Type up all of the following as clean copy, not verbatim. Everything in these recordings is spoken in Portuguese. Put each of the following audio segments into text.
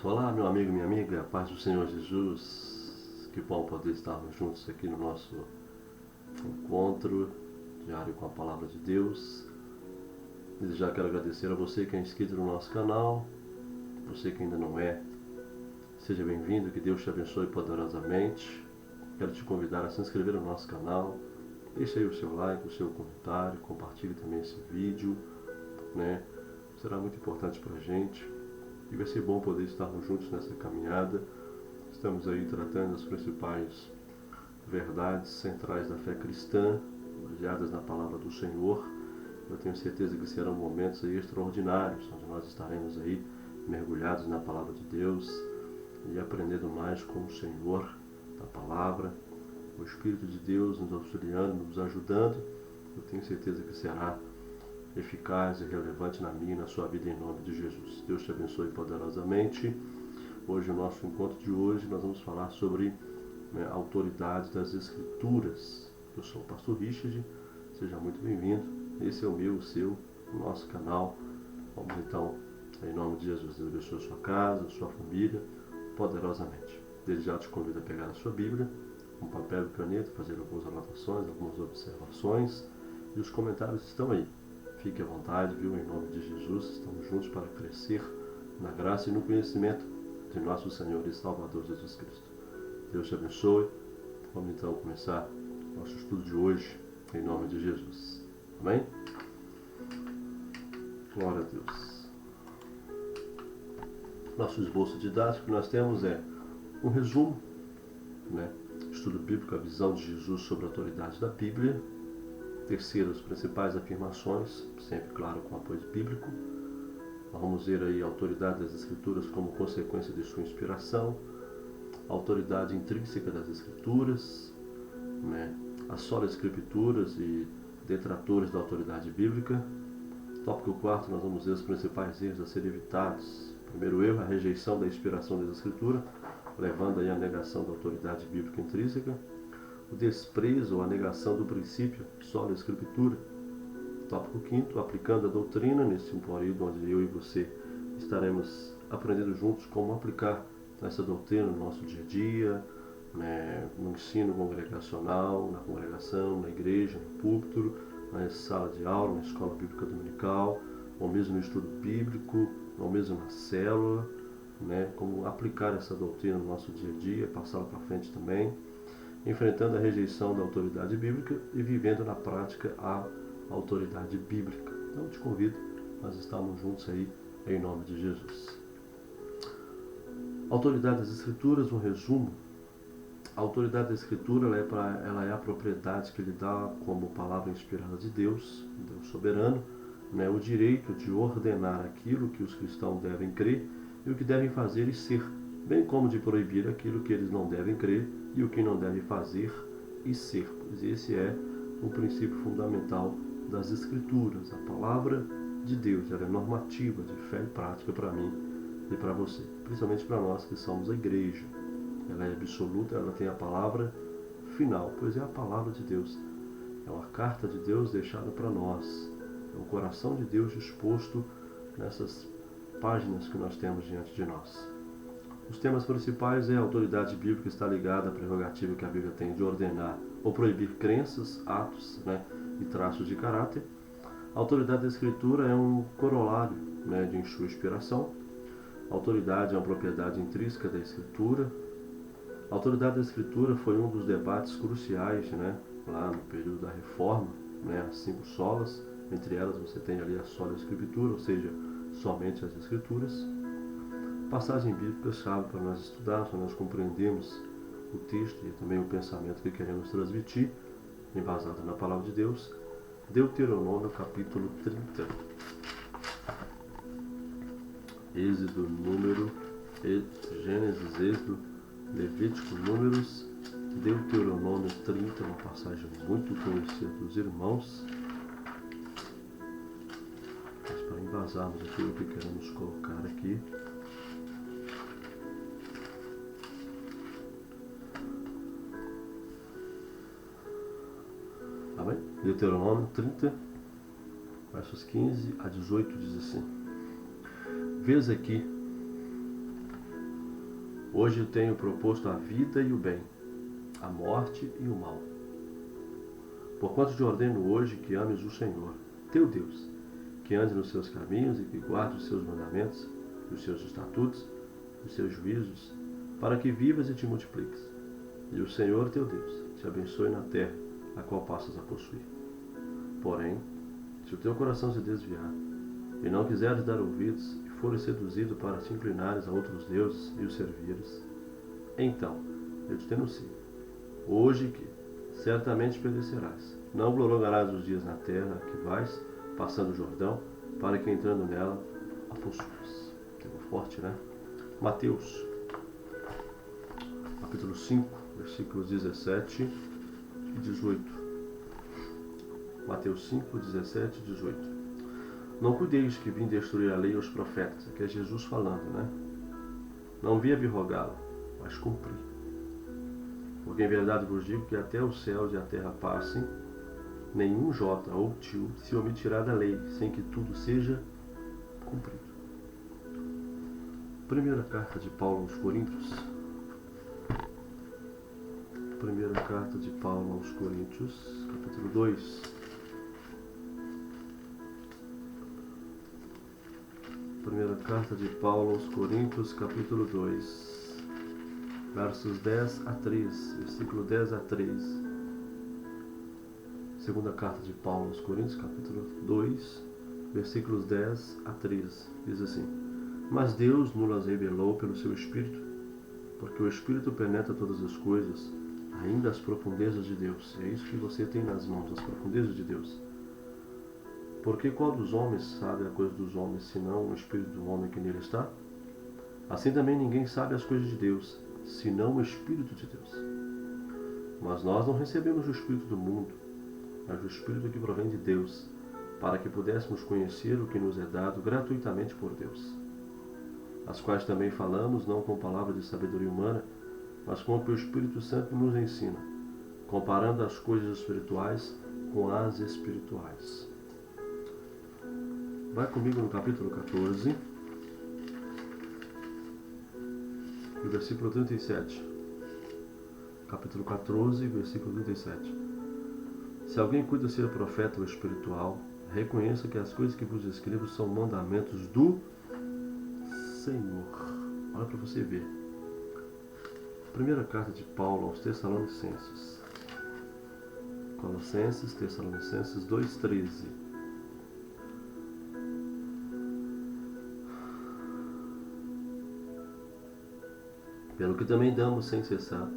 Olá, meu amigo, minha amiga, paz do Senhor Jesus. Que bom poder estarmos juntos aqui no nosso encontro diário com a Palavra de Deus. Desde já quero agradecer a você que é inscrito no nosso canal, você que ainda não é. Seja bem-vindo, que Deus te abençoe poderosamente. Quero te convidar a se inscrever no nosso canal. Deixe aí o seu like, o seu comentário, compartilhe também esse vídeo, né? Será muito importante para a gente. E vai ser bom poder estarmos juntos nessa caminhada. Estamos aí tratando as principais verdades centrais da fé cristã, baseadas na palavra do Senhor. Eu tenho certeza que serão momentos aí extraordinários, onde nós estaremos aí mergulhados na palavra de Deus e aprendendo mais com o Senhor da palavra, o Espírito de Deus nos auxiliando, nos ajudando. Eu tenho certeza que será eficaz e relevante na minha e na sua vida, em nome de Jesus. Deus te abençoe poderosamente. Hoje, o nosso encontro de hoje, nós vamos falar sobre a autoridade das Escrituras. Eu sou o pastor Richard, seja muito bem-vindo. Esse é o meu, o seu, o nosso canal. Vamos então, em nome de Jesus, Deus abençoe a sua casa, a sua família, poderosamente. Desde já te convido a pegar a sua Bíblia, um papel e caneta, fazer algumas anotações, algumas observações, e os comentários estão aí. Fique à vontade, viu? Em nome de Jesus, estamos juntos para crescer na graça e no conhecimento de nosso Senhor e Salvador Jesus Cristo. Deus te abençoe. Vamos então começar nosso estudo de hoje, em nome de Jesus. Amém? Glória a Deus. Nosso esboço didático que nós temos é um resumo, né? Estudo bíblico, a visão de Jesus sobre a autoridade da Bíblia. Terceiro, as principais afirmações, sempre claro com apoio bíblico. Nós vamos ver aí a autoridade das Escrituras como consequência de sua inspiração, a autoridade intrínseca das Escrituras, né? As solas Escrituras e detratores da autoridade bíblica. Tópico 4, nós vamos ver os principais erros a serem evitados. Primeiro erro, a rejeição da inspiração das Escrituras, levando aí à negação da autoridade bíblica intrínseca. O desprezo ou a negação do princípio, sola Escritura. Tópico 5, aplicando a doutrina, nesse período onde eu e você estaremos aprendendo juntos como aplicar essa doutrina no nosso dia a dia, né, no ensino congregacional, na congregação, na igreja, no púlpito, na sala de aula, na escola bíblica dominical, ou mesmo no estudo bíblico, ou mesmo na célula, né, como aplicar essa doutrina no nosso dia a dia, passá-la para frente também, enfrentando a rejeição da autoridade bíblica e vivendo na prática a autoridade bíblica. Então eu te convido, nós estamos juntos aí em nome de Jesus. Autoridade das Escrituras, um resumo. A autoridade da Escritura ela é a propriedade que lhe dá como palavra inspirada de Deus, Deus soberano, né, o direito de ordenar aquilo que os cristãos devem crer e o que devem fazer e ser, bem como de proibir aquilo que eles não devem crer e o que não devem fazer e ser. Pois esse é o princípio fundamental das Escrituras. A palavra de Deus, ela é normativa de fé e prática para mim e para você, principalmente para nós que somos a igreja. Ela é absoluta, ela tem a palavra final, pois é a palavra de Deus. É uma carta de Deus deixada para nós. É o coração de Deus exposto nessas páginas que nós temos diante de nós. Os temas principais é a autoridade bíblica está ligada à prerrogativa que a Bíblia tem de ordenar ou proibir crenças, atos, né, e traços de caráter. A autoridade da Escritura é um corolário, né, de sua inspiração. A autoridade é uma propriedade intrínseca da Escritura. A autoridade da Escritura foi um dos debates cruciais, né, lá no período da Reforma, né, as 5 solas. Entre elas você tem ali a sola Escritura, ou seja, somente as Escrituras. Passagem bíblica chave para nós estudarmos, para nós compreendermos o texto e também o pensamento que queremos transmitir, embasado na palavra de Deus. Deuteronômio capítulo 30. Êxodo, Número, Gênesis, Êxodo, Levítico, Números, Deuteronômio 30, uma passagem muito conhecida dos irmãos. Mas para embasarmos aquilo que queremos colocar aqui, Deuteronômio 30, versos 15 a 18, diz assim: Vês aqui Hoje eu tenho proposto a vida e o bem, a morte e o mal. Porquanto te ordeno hoje que ames o Senhor, teu Deus, que andes nos seus caminhos e que guardes os seus mandamentos, os seus estatutos, os seus juízos, para que vivas e te multipliques. E o Senhor, teu Deus, te abençoe na terra, a qual passas a possuir. Porém, se o teu coração se desviar, e não quiseres dar ouvidos, e fores seduzido para te inclinares a outros deuses e os servires, então eu te denuncio, hoje que certamente perecerás. Não prolongarás os dias na terra que vais, passando o Jordão, para que entrando nela a possuas. Tema forte, né? Mateus, capítulo 5, versículos 17 e 18. Mateus 5, 17 e 18. Não cuideis que vim destruir a lei e os profetas. Aqui é Jesus falando, né? Não vim abrogá-la, mas cumprir. Porque em verdade vos digo que até os céus e a terra passem, nenhum jota ou tio se omitirá da lei, sem que tudo seja cumprido. Primeira carta de Paulo aos Coríntios. Primeira carta de Paulo aos Coríntios, capítulo 2. Primeira carta de Paulo aos Coríntios, capítulo 2, versos 10 a 3, versículo 10 a 3. Segunda carta de Paulo aos Coríntios, capítulo 2, versículos 10 a 13, diz assim: Mas Deus nos revelou pelo seu Espírito, porque o Espírito penetra todas as coisas, ainda as profundezas de Deus. É isso que você tem nas mãos, as profundezas de Deus. Porque qual dos homens sabe a coisa dos homens, senão o Espírito do homem que nele está? Assim também ninguém sabe as coisas de Deus, senão o Espírito de Deus. Mas nós não recebemos o Espírito do mundo, mas o Espírito que provém de Deus, para que pudéssemos conhecer o que nos é dado gratuitamente por Deus. As quais também falamos, não com palavras de sabedoria humana, mas com o que o Espírito Santo nos ensina, comparando as coisas espirituais com as espirituais. Vai comigo no capítulo 14, no versículo 37. Capítulo 14, versículo 37. Se alguém cuida ser profeta ou espiritual, reconheça que as coisas que vos escrevo são mandamentos do Senhor. Olha para você ver. Primeira carta de Paulo aos Tessalonicenses. Colossenses, Tessalonicenses 2,13. Pelo que também damos sem cessar,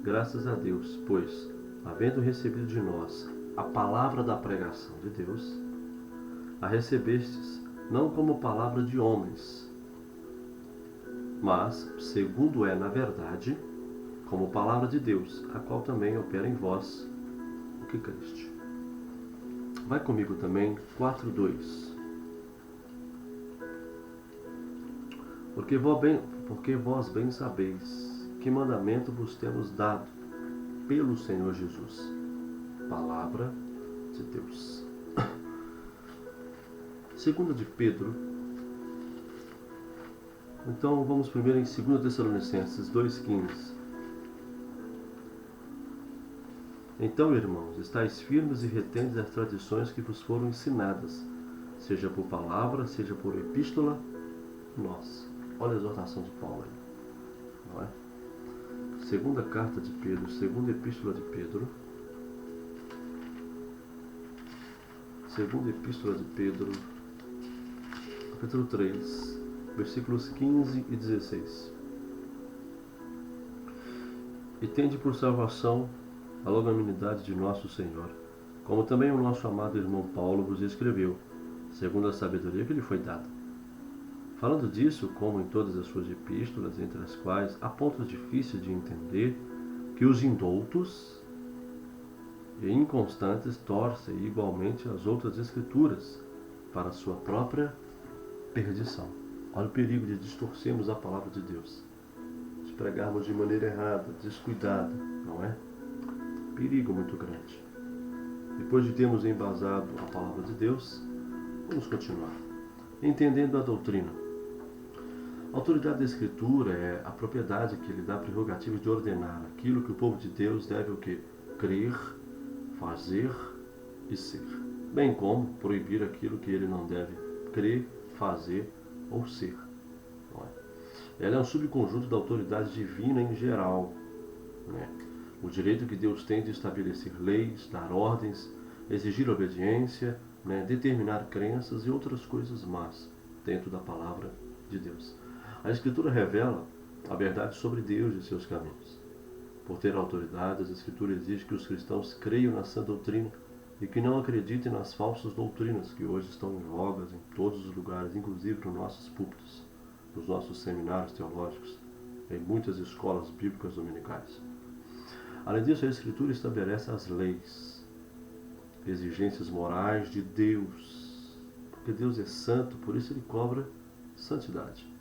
graças a Deus, pois, havendo recebido de nós a palavra da pregação de Deus, a recebestes não como palavra de homens, mas, segundo é na verdade, como palavra de Deus, a qual também opera em vós o que creste. Vai comigo também, 4:2. Porque vós bem sabeis que mandamento vos temos dado pelo Senhor Jesus. Palavra de Deus. Segunda de Pedro. Então vamos primeiro em 2 Tessalonicenses 2,15. Então, irmãos, estáis firmes e retendes as tradições que vos foram ensinadas, seja por palavra, seja por epístola, nós. Olha a exortação de Paulo aí, não é? Segunda carta de Pedro, segunda epístola de Pedro. Segunda epístola de Pedro, capítulo 3, versículos 15 e 16. E tende por salvação a longanimidade de nosso Senhor, como também o nosso amado irmão Paulo vos escreveu, segundo a sabedoria que lhe foi dada. Falando disso, como em todas as suas epístolas, entre as quais há pontos difíceis de entender, que os indoutos e inconstantes torcem igualmente as outras escrituras para a sua própria perdição. Olha o perigo de distorcermos a palavra de Deus, de pregarmos de maneira errada, descuidada, não é? Perigo muito grande. Depois de termos embasado a palavra de Deus, vamos continuar. Entendendo a doutrina. A autoridade da Escritura é a propriedade que lhe dá a prerrogativa de ordenar aquilo que o povo de Deus deve o quê? Crer, fazer e ser. Bem como proibir aquilo que ele não deve crer, fazer ou ser. Não é? Ela é um subconjunto da autoridade divina em geral. Né? O direito que Deus tem de estabelecer leis, dar ordens, exigir obediência, né? Determinar crenças e outras coisas más dentro da palavra de Deus. A Escritura revela a verdade sobre Deus e seus caminhos. Por ter autoridade, a Escritura exige que os cristãos creiam na sã doutrina e que não acreditem nas falsas doutrinas que hoje estão em vogas em todos os lugares, inclusive nos nossos púlpitos, nos nossos seminários teológicos, em muitas escolas bíblicas dominicais. Além disso, a Escritura estabelece as leis, exigências morais de Deus, porque Deus é santo, por isso ele cobra santidade.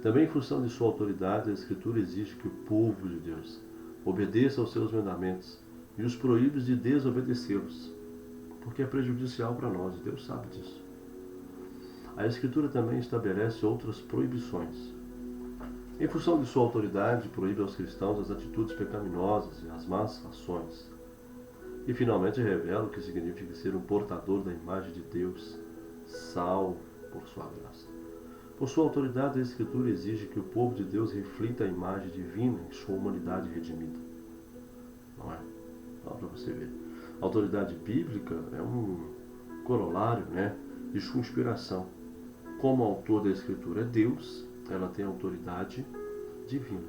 Também em função de sua autoridade, a Escritura exige que o povo de Deus obedeça aos seus mandamentos e os proíbe de desobedecê-los, porque é prejudicial para nós, e Deus sabe disso. A Escritura também estabelece outras proibições. Em função de sua autoridade, proíbe aos cristãos as atitudes pecaminosas e as más ações. E finalmente revela o que significa ser um portador da imagem de Deus, salvo por sua graça. Por sua autoridade, a Escritura exige que o povo de Deus reflita a imagem divina em sua humanidade redimida. Não é? Dá para você ver. A autoridade bíblica é um corolário, né, de sua inspiração. Como autor da Escritura é Deus, ela tem autoridade divina.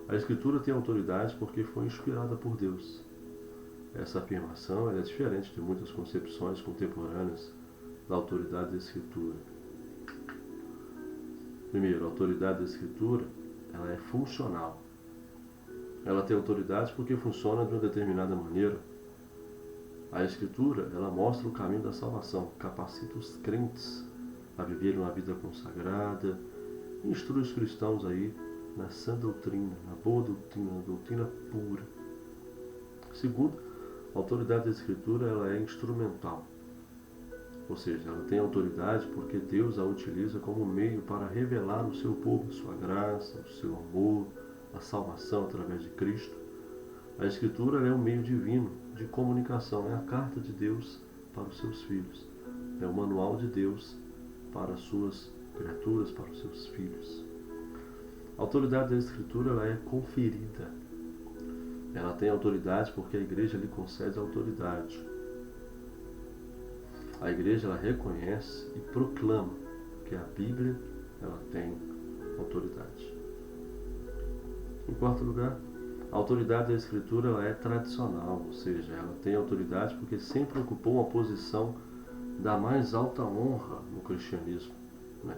A Escritura tem autoridade porque foi inspirada por Deus. Essa afirmação é diferente de muitas concepções contemporâneas da autoridade da Escritura. Primeiro, a autoridade da Escritura ela é funcional. Ela tem autoridade porque funciona de uma determinada maneira. A Escritura ela mostra o caminho da salvação, capacita os crentes a viver uma vida consagrada, instrui os cristãos aí na sã doutrina, na boa doutrina, na doutrina pura. Segundo, a autoridade da Escritura ela é instrumental. Ou seja, ela tem autoridade porque Deus a utiliza como meio para revelar ao seu povo a sua graça, o seu amor, a salvação através de Cristo. A Escritura é um meio divino de comunicação, é a carta de Deus para os seus filhos, é o manual de Deus para as suas criaturas, para os seus filhos. A autoridade da Escritura ela é conferida. Ela tem autoridade porque a igreja lhe concede autoridade. A igreja ela reconhece e proclama que a Bíblia ela tem autoridade. Em quarto lugar, a autoridade da Escritura ela é tradicional, ou seja, ela tem autoridade porque sempre ocupou uma posição da mais alta honra no cristianismo. Né?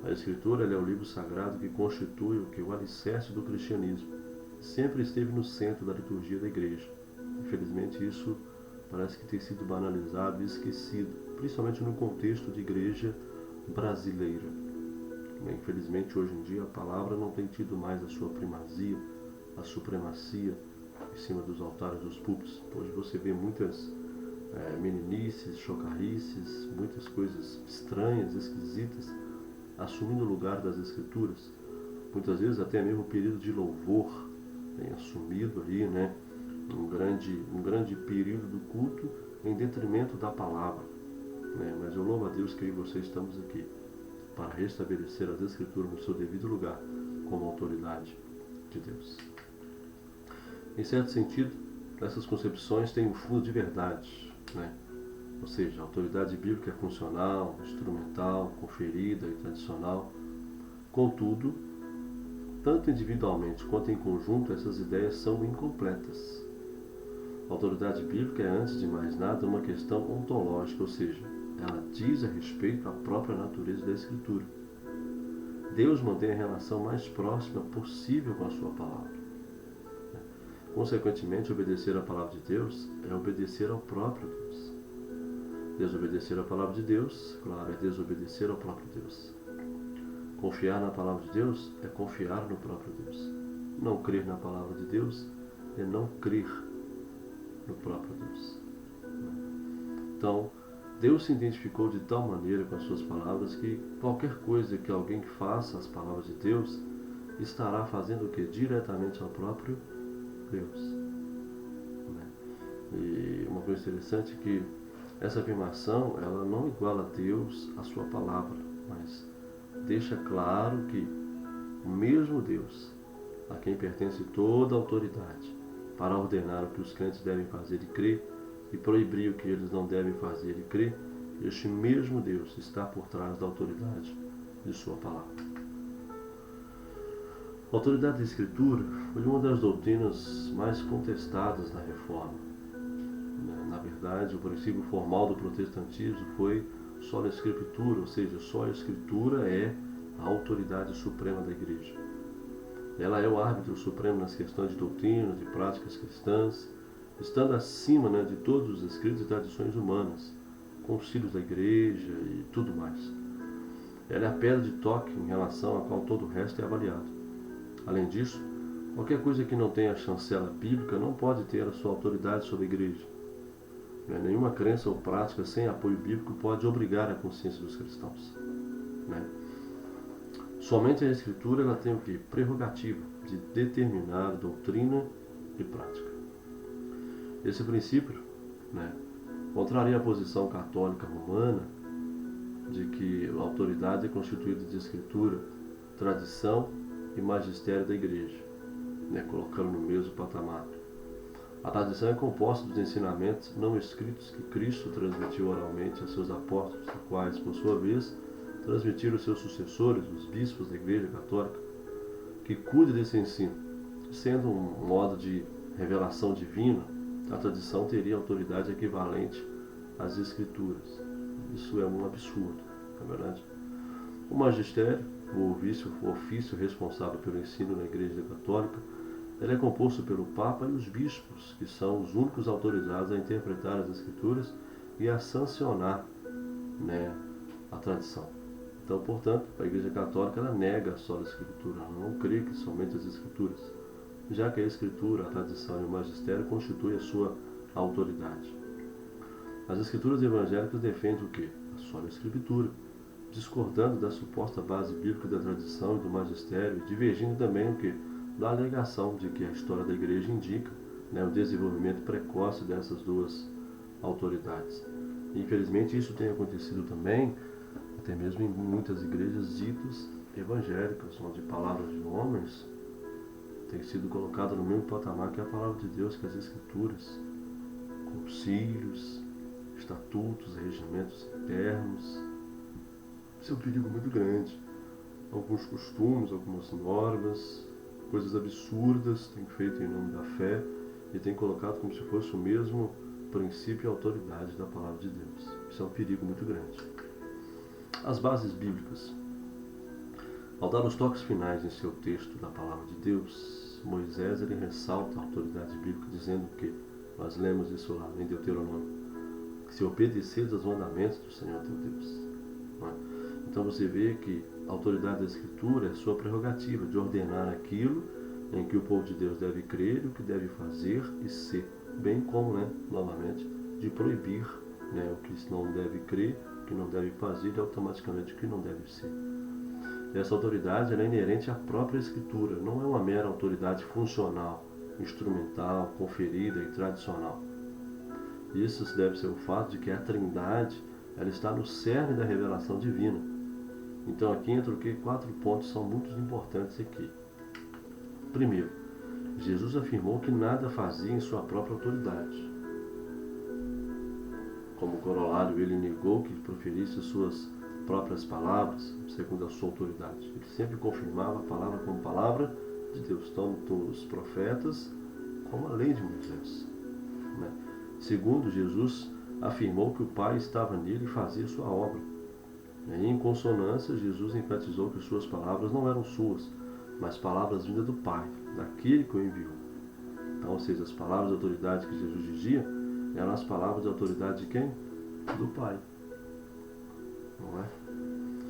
A Escritura ela é o livro sagrado que constitui o alicerce do cristianismo. Sempre esteve no centro da liturgia da igreja. Infelizmente isso parece que tem sido banalizado e esquecido, principalmente no contexto de igreja brasileira. Infelizmente, hoje em dia, a palavra não tem tido mais a sua primazia, a supremacia em cima dos altares dos púlpitos. Hoje você vê muitas meninices, chocarrices, muitas coisas estranhas, esquisitas, assumindo o lugar das Escrituras. Muitas vezes até mesmo o período de louvor tem assumido aí, né? Um grande período do culto em detrimento da palavra. Mas eu louvo a Deus que eu e você estamos aqui para restabelecer as Escrituras no seu devido lugar como autoridade de Deus. Em certo sentido, essas concepções têm um fundo de verdade, Ou seja, a autoridade bíblica é funcional, instrumental, conferida e tradicional. Contudo, tanto individualmente quanto em conjunto, essas ideias são incompletas. A autoridade bíblica é, antes de mais nada, uma questão ontológica, ou seja, ela diz a respeito à própria natureza da Escritura. Deus mantém a relação mais próxima possível com a sua palavra. Consequentemente, obedecer à palavra de Deus é obedecer ao próprio Deus. Desobedecer à palavra de Deus, claro, é desobedecer ao próprio Deus. Confiar na palavra de Deus é confiar no próprio Deus. Não crer na palavra de Deus é não crer no próprio Deus. Então, Deus se identificou de tal maneira com as suas palavras que qualquer coisa que alguém faça as palavras de Deus estará fazendo o que? Diretamente ao próprio Deus. E uma coisa interessante é que essa afirmação ela não iguala a Deus a sua palavra, mas deixa claro que o mesmo Deus, a quem pertence toda a autoridade, para ordenar o que os crentes devem fazer e crer, e proibir o que eles não devem fazer e crer, este mesmo Deus está por trás da autoridade de sua palavra. A autoridade da Escritura foi uma das doutrinas mais contestadas na Reforma. Na verdade, o princípio formal do protestantismo foi só a Escritura, ou seja, só a Escritura é a autoridade suprema da Igreja. Ela é o árbitro supremo nas questões de doutrina, de práticas cristãs, estando acima de todos os escritos e tradições humanas, concílios da Igreja e tudo mais. Ela é a pedra de toque em relação à qual todo o resto é avaliado. Além disso, qualquer coisa que não tenha a chancela bíblica não pode ter a sua autoridade sobre a Igreja. Nenhuma crença ou prática sem apoio bíblico pode obrigar a consciência dos cristãos. Somente a Escritura ela tem o que? Prerrogativa de determinar doutrina e prática. Esse princípio contraria a posição católica romana de que a autoridade é constituída de Escritura, tradição e magistério da Igreja, colocando no mesmo patamar. A tradição é composta dos ensinamentos não escritos que Cristo transmitiu oralmente a seus apóstolos, os quais, por sua vez, transmitiram aos seus sucessores, os bispos da Igreja Católica, que cuide desse ensino. Sendo um modo de revelação divina, a tradição teria autoridade equivalente às Escrituras. Isso é um absurdo, não é verdade? O magistério, o ofício responsável pelo ensino na Igreja Católica, ele é composto pelo Papa e os bispos, que são os únicos autorizados a interpretar as Escrituras e a sancionar a tradição. Então, portanto, a Igreja Católica ela nega só a Escritura, ela não crê que somente as Escrituras, já que a Escritura, a tradição e o magistério constituem a sua autoridade. As Escrituras evangélicas defendem o quê? A sola Escritura, discordando da suposta base bíblica da tradição e do magistério, e divergindo também o quê? Da alegação de que a história da Igreja indica o desenvolvimento precoce dessas duas autoridades. Infelizmente, isso tem acontecido também, até mesmo em muitas igrejas ditas evangélicas, onde palavras de homens têm sido colocadas no mesmo patamar que a palavra de Deus, que as Escrituras, concílios, estatutos, regimentos internos. Isso é um perigo muito grande. Alguns costumes, algumas normas, coisas absurdas têm feito em nome da fé e têm colocado como se fosse o mesmo princípio e autoridade da palavra de Deus. Isso é um perigo muito grande. As bases bíblicas. Ao dar os toques finais em seu texto da palavra de Deus, Moisés ele ressalta a autoridade bíblica dizendo que, nós lemos isso lá em Deuteronômio, que se obedeceres aos mandamentos do Senhor teu Deus. Então você vê que a autoridade da Escritura é sua prerrogativa de ordenar aquilo em que o povo de Deus deve crer e o que deve fazer e ser, bem como, novamente, de proibir o que não deve crer, o que não deve fazer e automaticamente o que não deve ser. Essa autoridade é inerente à própria Escritura, não é uma mera autoridade funcional, instrumental, conferida e tradicional. Isso se deve ser o fato de que a Trindade ela está no cerne da revelação divina. Então aqui entra o que? 4 pontos são muito importantes aqui. Primeiro, Jesus afirmou que nada fazia em sua própria autoridade. Como corolário, ele negou que proferisse suas próprias palavras, segundo a sua autoridade. Ele sempre confirmava a palavra como palavra de Deus, tanto os profetas como a lei de Moisés. Segundo, Jesus afirmou que o Pai estava nele e fazia sua obra. E, em consonância, Jesus enfatizou que suas palavras não eram suas, mas palavras vindas do Pai, daquele que o enviou. Então, ou seja, as palavras de autoridade que Jesus dizia eram as palavras de autoridade de quem? Do Pai. Não é?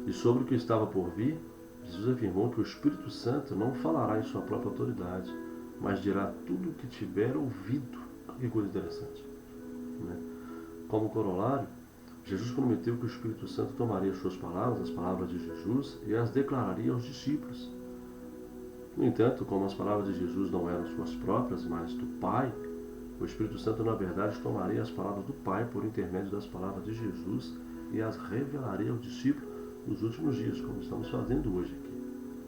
E sobre o que estava por vir, Jesus afirmou que o Espírito Santo não falará em sua própria autoridade, mas dirá tudo o que tiver ouvido. Que coisa interessante. Como corolário, Jesus prometeu que o Espírito Santo tomaria as suas palavras, as palavras de Jesus, e as declararia aos discípulos. No entanto, como as palavras de Jesus não eram suas próprias, mas do Pai, o Espírito Santo, na verdade, tomaria as palavras do Pai por intermédio das palavras de Jesus e as revelaria aos discípulos nos últimos dias, como estamos fazendo hoje aqui.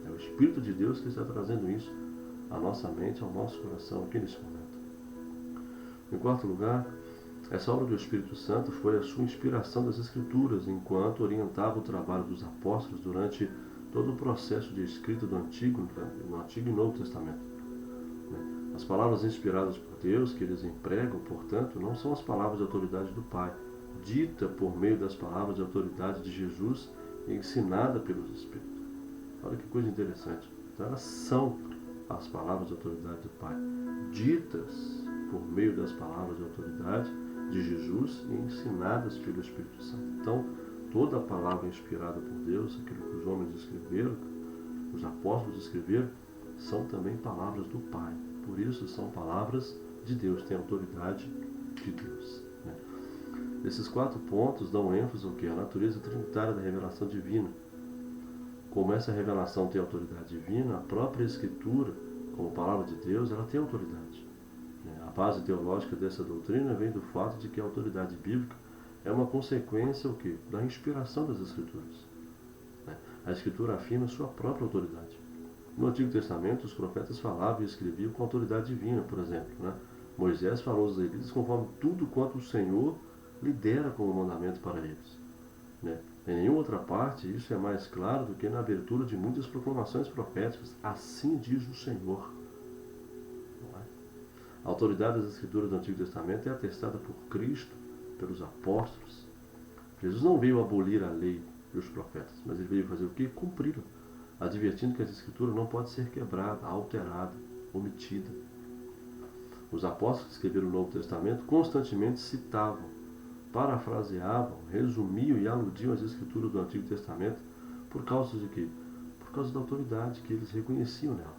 É o Espírito de Deus que está trazendo isso à nossa mente, ao nosso coração aqui nesse momento. Em quarto lugar, essa obra do Espírito Santo foi a sua inspiração das Escrituras, enquanto orientava o trabalho dos apóstolos durante todo o processo de escrita do Antigo e Novo Testamento. As palavras inspiradas por Deus que eles empregam, portanto, não são as palavras de autoridade do Pai, dita por meio das palavras de autoridade de Jesus e ensinada pelos Espíritos. Olha que coisa interessante. Então, elas são as palavras de autoridade do Pai, ditas por meio das palavras de autoridade de Jesus e ensinadas pelo Espírito Santo. Então, toda a palavra inspirada por Deus, aquilo que os homens escreveram, os apóstolos escreveram, são também palavras do Pai. Por isso, são palavras de Deus, têm autoridade de Deus. Esses 4 pontos dão ênfase ao que? A natureza trinitária da revelação divina. Como essa revelação tem autoridade divina, a própria Escritura, como palavra de Deus, ela tem autoridade. A base teológica dessa doutrina vem do fato de que a autoridade bíblica é uma consequência o quê? Da inspiração das Escrituras. A Escritura afirma sua própria autoridade. No Antigo Testamento, os profetas falavam e escreviam com autoridade divina, por exemplo. Moisés falou aos israelitas conforme tudo quanto o Senhor lhe dera como mandamento para eles. Em nenhuma outra parte isso é mais claro do que na abertura de muitas proclamações proféticas. Assim diz o Senhor. A autoridade das Escrituras do Antigo Testamento é atestada por Cristo, pelos apóstolos. Jesus não veio abolir a lei e os profetas, mas ele veio fazer o quê? Cumpri-la, advertindo que a Escritura não pode ser quebrada, alterada, omitida. Os apóstolos que escreveram o Novo Testamento constantemente citavam, parafraseavam, resumiam e aludiam às Escrituras do Antigo Testamento por causa de quê? Por causa da autoridade que eles reconheciam nela.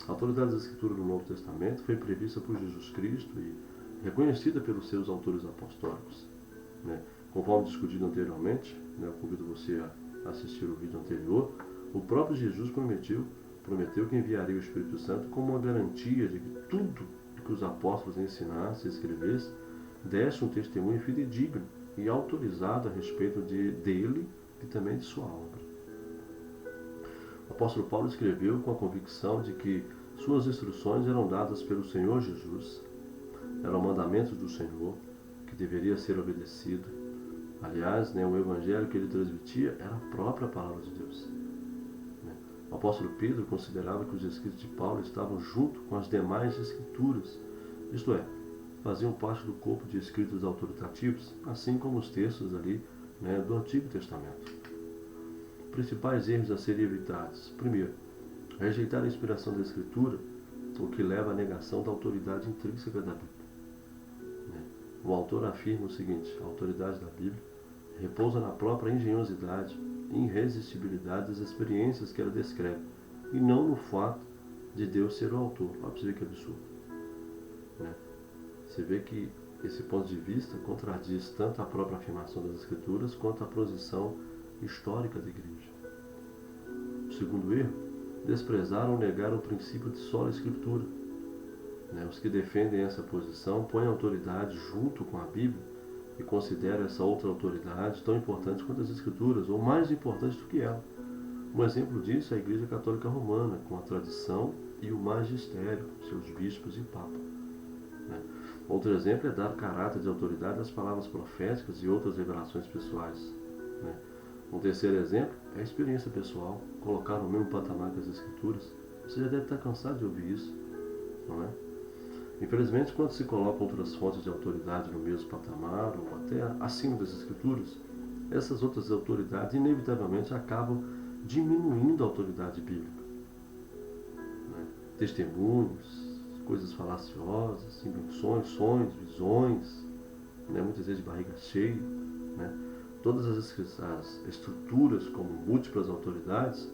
A autoridade das Escrituras do Novo Testamento foi prevista por Jesus Cristo e reconhecida pelos seus autores apostólicos. Conforme discutido anteriormente, eu convido você a assistir o vídeo anterior, o próprio Jesus prometeu que enviaria o Espírito Santo como uma garantia de que tudo que os apóstolos ensinassem e escrevessem desse um testemunho fidedigno e autorizado a respeito dele e também de sua obra. O apóstolo Paulo escreveu com a convicção de que suas instruções eram dadas pelo Senhor Jesus, eram mandamentos do Senhor, que deveria ser obedecido. Aliás, o evangelho que ele transmitia era a própria palavra de Deus. O apóstolo Pedro considerava que os escritos de Paulo estavam junto com as demais escrituras, isto é, faziam parte do corpo de escritos autoritativos, assim como os textos ali do Antigo Testamento. Principais erros a serem evitados. Primeiro, rejeitar a inspiração da Escritura, o que leva à negação da autoridade intrínseca da Bíblia. O autor afirma o seguinte: a autoridade da Bíblia repousa na própria engenhosidade e irresistibilidade das experiências que ela descreve, e não no fato de Deus ser o autor. Olha para você ver que absurdo. Você vê que esse ponto de vista contradiz tanto a própria afirmação das Escrituras quanto a posição histórica da Igreja. O segundo erro, desprezar ou negar o princípio de sola Escritura. Os que defendem essa posição põem a autoridade junto com a Bíblia e consideram essa outra autoridade tão importante quanto as Escrituras, ou mais importante do que ela. Um exemplo disso é a Igreja Católica Romana, com a tradição e o magistério, seus bispos e papa. Outro exemplo é dar caráter de autoridade às palavras proféticas e outras revelações pessoais. Um terceiro exemplo é a experiência pessoal, colocar no mesmo patamar que as Escrituras. Você já deve estar cansado de ouvir isso, não é? Infelizmente, quando se colocam outras fontes de autoridade no mesmo patamar ou até acima das Escrituras, essas outras autoridades inevitavelmente acabam diminuindo a autoridade bíblica. Testemunhos, coisas falaciosas, invenções, sonhos, visões, muitas vezes de barriga cheia. Todas as estruturas como múltiplas autoridades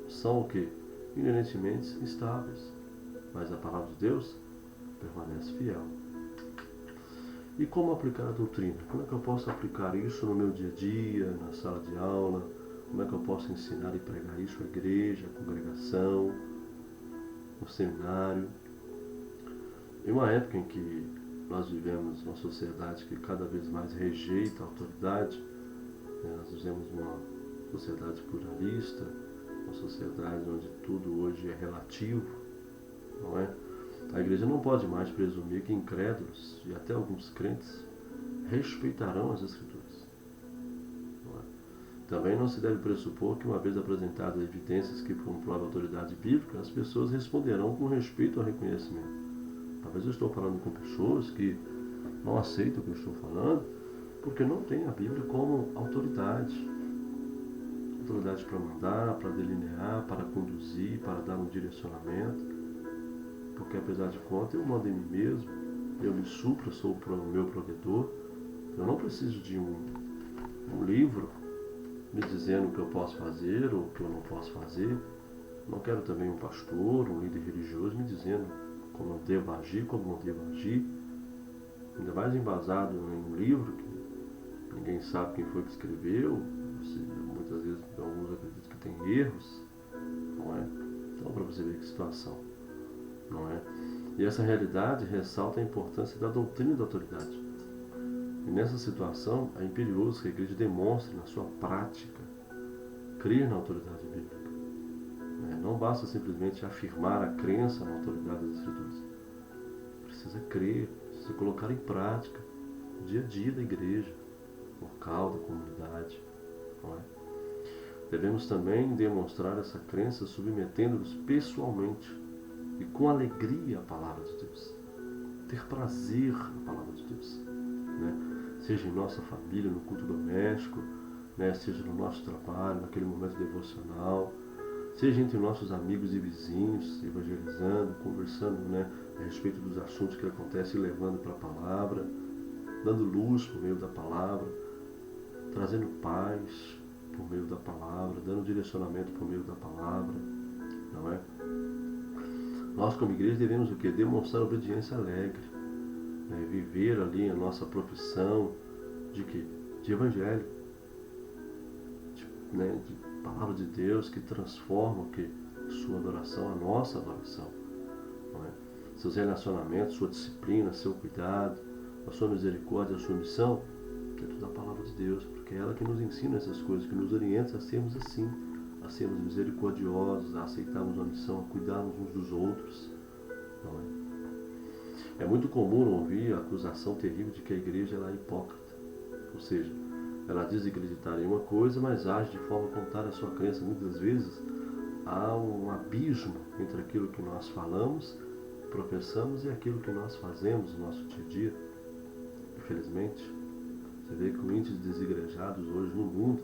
são o quê? Inerentemente instáveis. Mas a palavra de Deus permanece fiel. E como aplicar a doutrina? Como é que eu posso aplicar isso no meu dia a dia, na sala de aula? Como é que eu posso ensinar e pregar isso à igreja, à congregação, no seminário? Em uma época em que nós vivemos uma sociedade que cada vez mais rejeita a autoridade, nós vivemos uma sociedade pluralista, uma sociedade onde tudo hoje é relativo, não é? A igreja não pode mais presumir que incrédulos e até alguns crentes respeitarão as Escrituras. Não é? Também não se deve pressupor que, uma vez apresentadas evidências que comprovam a autoridade bíblica, as pessoas responderão com respeito ao reconhecimento. Talvez eu estou falando com pessoas que não aceitam o que eu estou falando porque não têm a Bíblia como autoridade. Autoridade para mandar, para delinear, para conduzir, para dar um direcionamento. Porque, apesar de contas, eu mando em mim mesmo, eu me supro, sou o meu provedor. Eu não preciso de um livro me dizendo o que eu posso fazer ou o que eu não posso fazer. Não quero também um pastor, um líder religioso me dizendo como eu devo agir, como não devo agir. Ainda mais embasado em um livro que ninguém sabe quem foi que escreveu. Muitas vezes alguns acreditam que tem erros, não é? Então, para você ver que situação, não é? E essa realidade ressalta a importância da doutrina da autoridade. E nessa situação é imperioso que a igreja demonstre na sua prática crer na autoridade bíblica. Não basta simplesmente afirmar a crença na autoridade das Escrituras. Precisa crer, precisa colocar em prática no dia a dia da igreja, local, da comunidade. Não é? Devemos também demonstrar essa crença submetendo-nos pessoalmente e com alegria à palavra de Deus. Ter prazer na palavra de Deus. Seja em nossa família, no culto doméstico, seja no nosso trabalho, naquele momento devocional, seja entre nossos amigos e vizinhos, evangelizando, conversando a respeito dos assuntos que acontecem e levando para a palavra, dando luz por meio da palavra, trazendo paz por meio da palavra, dando direcionamento por meio da palavra, não é? Nós como igreja devemos o quê? Demonstrar obediência alegre, viver ali a nossa profissão de quê? De evangelho, de palavra de Deus que transforma o quê? Sua adoração, a nossa adoração, não é? Seus relacionamentos, sua disciplina, seu cuidado, a sua misericórdia, a sua missão, dentro da palavra de Deus, porque é ela que nos ensina essas coisas, que nos orienta a sermos assim, a sermos misericordiosos, a aceitarmos a missão, a cuidarmos uns dos outros, não é? É muito comum ouvir a acusação terrível de que a igreja ela é hipócrita, ou seja, ela diz acreditar em uma coisa, mas age de forma contrária à sua crença. Muitas vezes há um abismo entre aquilo que nós falamos, professamos e aquilo que nós fazemos no nosso dia a dia. Infelizmente, você vê que o índice de desigrejados hoje no mundo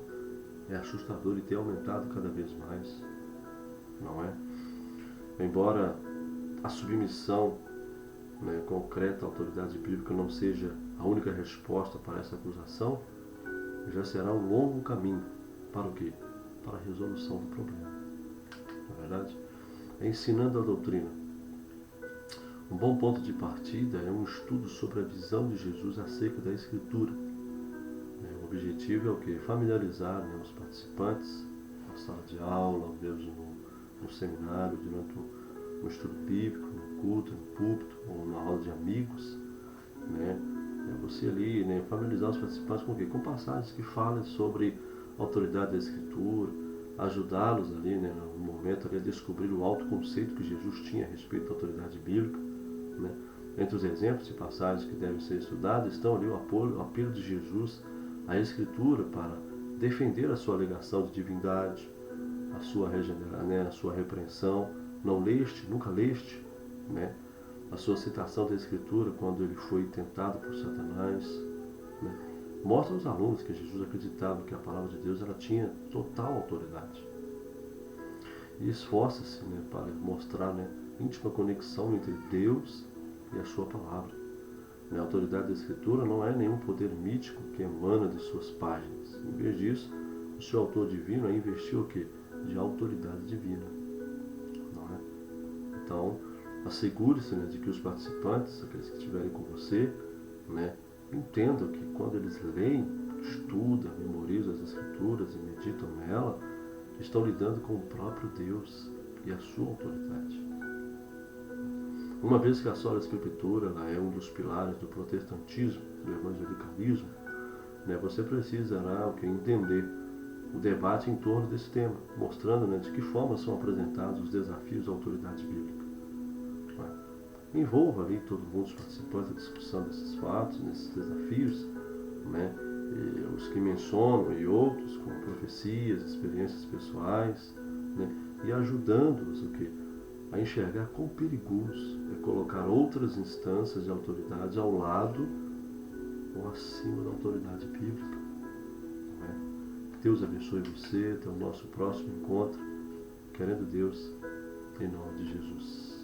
é assustador e tem aumentado cada vez mais, não é? Embora a submissão concreta à autoridade bíblica não seja a única resposta para essa acusação, já será um longo caminho para o quê? Para a resolução do problema. Não é verdade? Ensinando a doutrina. Um bom ponto de partida é um estudo sobre a visão de Jesus acerca da Escritura. O objetivo é o quê? Familiarizar os participantes na sala de aula, mesmo no seminário, durante um estudo bíblico, no culto, no púlpito, ou na roda de amigos, você ali, familiarizar os participantes com o quê? Com passagens que falem sobre a autoridade da Escritura, ajudá-los ali, no momento ali, a descobrir o alto conceito que Jesus tinha a respeito da autoridade bíblica. Entre os exemplos de passagens que devem ser estudados estão ali o apelo de Jesus à Escritura para defender a sua alegação de divindade, a sua a sua repreensão. Não leste, nunca leste, a sua citação da Escritura quando ele foi tentado por Satanás. Mostra aos alunos que Jesus acreditava que a palavra de Deus ela tinha total autoridade. E esforça-se para mostrar íntima conexão entre Deus e a sua palavra. A autoridade da Escritura não é nenhum poder mítico que emana de suas páginas. Em vez disso, o seu autor divino investiu o quê? De autoridade divina. Não é? Então, assegure-se de que os participantes, aqueles que estiverem com você, entendam que quando eles leem, estudam, memorizam as Escrituras e meditam nela, estão lidando com o próprio Deus e a sua autoridade. Uma vez que a sola escritura ela é um dos pilares do protestantismo, do evangelicalismo, você precisará entender o debate em torno desse tema, mostrando de que forma são apresentados os desafios da autoridade bíblica. Envolva ali todo mundo, os participantes da discussão desses fatos, nesses desafios, os que mencionam e outros com profecias, experiências pessoais, e ajudando-os a enxergar quão perigoso é colocar outras instâncias de autoridade ao lado ou acima da autoridade bíblica. Que Deus abençoe você. Até o nosso próximo encontro. Querendo Deus, em nome de Jesus.